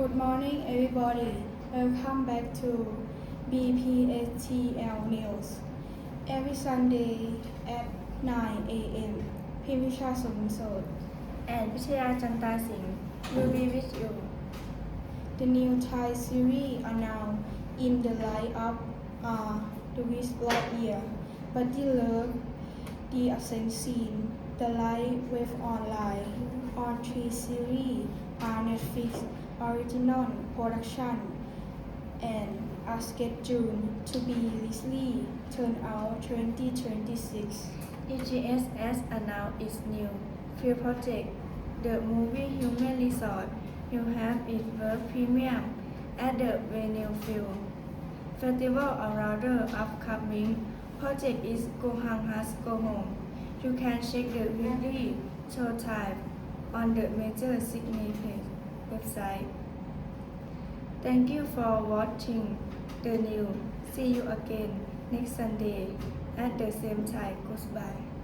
Good morning, everybody. Welcome back to BPSTL News. Every Sunday at 9 a.m. พิมพิชาสมโสด and พิชยาจันตาสิงห์ will be with you. The new Thai series are now in the lineup are The Wiz Lightyear, Buddy Love, The Ascent Scene, The Light Wave Online. All three series are Netflix original production and are scheduled to be released turnout 2026. EGS has announced its new film project, the movie Human Resort, will have its world premiere at the Venue Film Festival around the upcoming project is Go Hang Has Go Home. You can check the weekly showtime on the major Sydney website. Thank you for watching the news. See you again next Sunday at the same time. Goodbye.